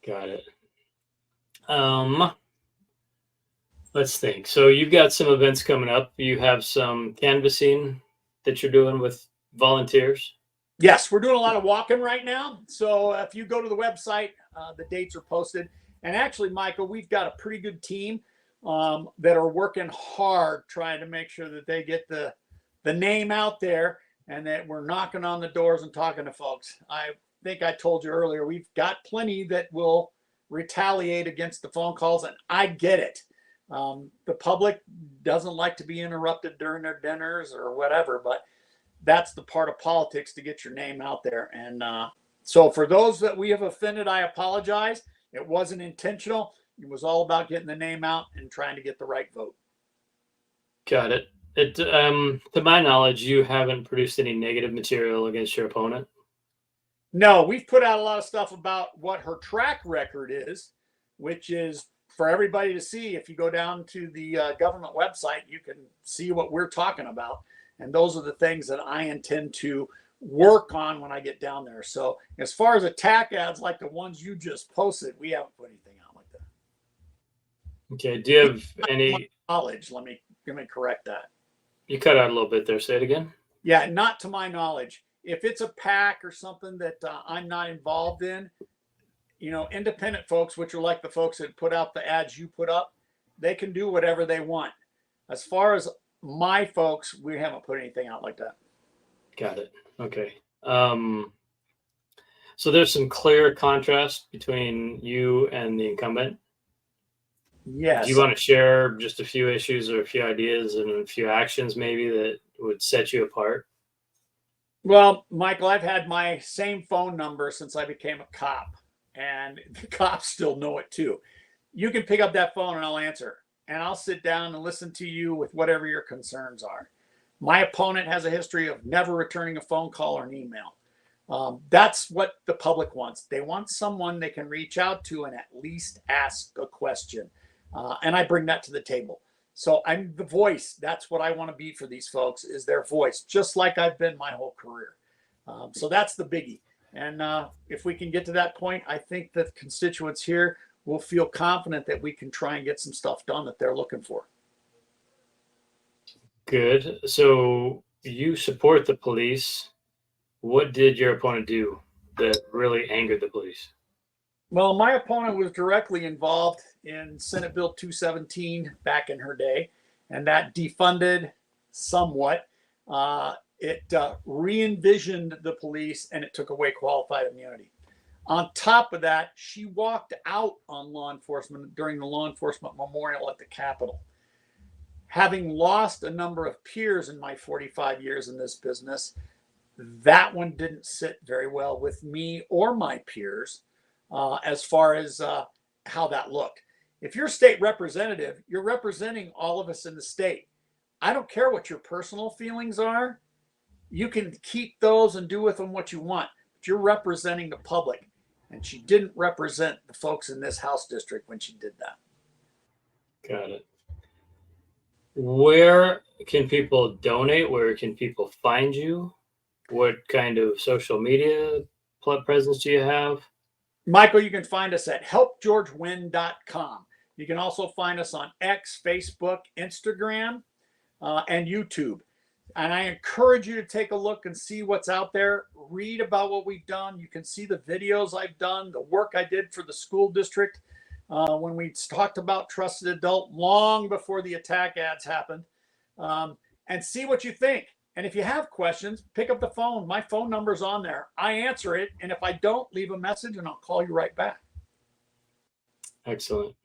Got it. Um, let's think. So you've got some events coming up. You have some canvassing that you're doing with volunteers. Yes, we're doing a lot of walking right now. So if you go to the website, the dates are posted. And actually, Michael, we've got a pretty good team that are working hard trying to make sure that they get the name out there and that we're knocking on the doors and talking to folks. I think I told you earlier, we've got plenty that will retaliate against the phone calls, and I get it. The public doesn't like to be interrupted during their dinners or whatever, but that's the part of politics to get your name out there. And so for those that we have offended, I apologize. It wasn't intentional. It was all about getting the name out and trying to get the right vote. Got it. To my knowledge, you haven't produced any negative material against your opponent. No, we've put out a lot of stuff about what her track record is, which is for everybody to see. If you go down to the government website, you can see what we're talking about. And those are the things that I intend to work on when I get down there. So as far as attack ads like the ones you just posted, we haven't put anything out like that. Okay. Do you have any knowledge? Let me correct that. You cut out a little bit there. Say it again. Yeah, not to my knowledge. If it's a PAC or something that I'm not involved in, independent folks, which are like the folks that put out the ads you put up, they can do whatever they want. As far as my folks, we haven't put anything out like that. Got it. Okay. So there's some clear contrast between you and the incumbent. Yes. Do you want to share just a few issues or a few ideas and a few actions maybe that would set you apart? Well, Michael, I've had my same phone number since I became a cop, and the cops still know it too. You can pick up that phone and I'll answer, and I'll sit down and listen to you with whatever your concerns are. My opponent has a history of never returning a phone call or an email. That's what the public wants. They want someone they can reach out to and at least ask a question. And I bring that to the table. So I'm the voice. That's what I want to be for these folks, is their voice, just like I've been my whole career. So that's the biggie. And if we can get to that point, I think that constituents here will feel confident that we can try and get some stuff done that they're looking for. Good. So you support the police. What did your opponent do that really angered the police? Well, my opponent was directly involved in Senate Bill 217 back in her day, and that defunded somewhat. It re-envisioned the police, and it took away qualified immunity. On top of that, she walked out on law enforcement during the law enforcement memorial at the Capitol. Having lost a number of peers in my 45 years in this business, that one didn't sit very well with me or my peers as far as how that looked. If you're a state representative, you're representing all of us in the state. I don't care what your personal feelings are. You can keep those and do with them what you want, but you're representing the public. And she didn't represent the folks in this House district when she did that. Got it. Where can people donate? Where can people find you? What kind of social media presence do you have? Michael, you can find us at helpgeorgewin.com. You can also find us on X, Facebook, Instagram, and YouTube. And I encourage you to take a look and see what's out there. Read about what we've done. You can see the videos I've done, the work I did for the school district when we talked about trusted adult long before the attack ads happened, and see what you think. And if you have questions, pick up the phone. My phone number's on there. I answer it. And if I don't, leave a message and I'll call you right back. Excellent.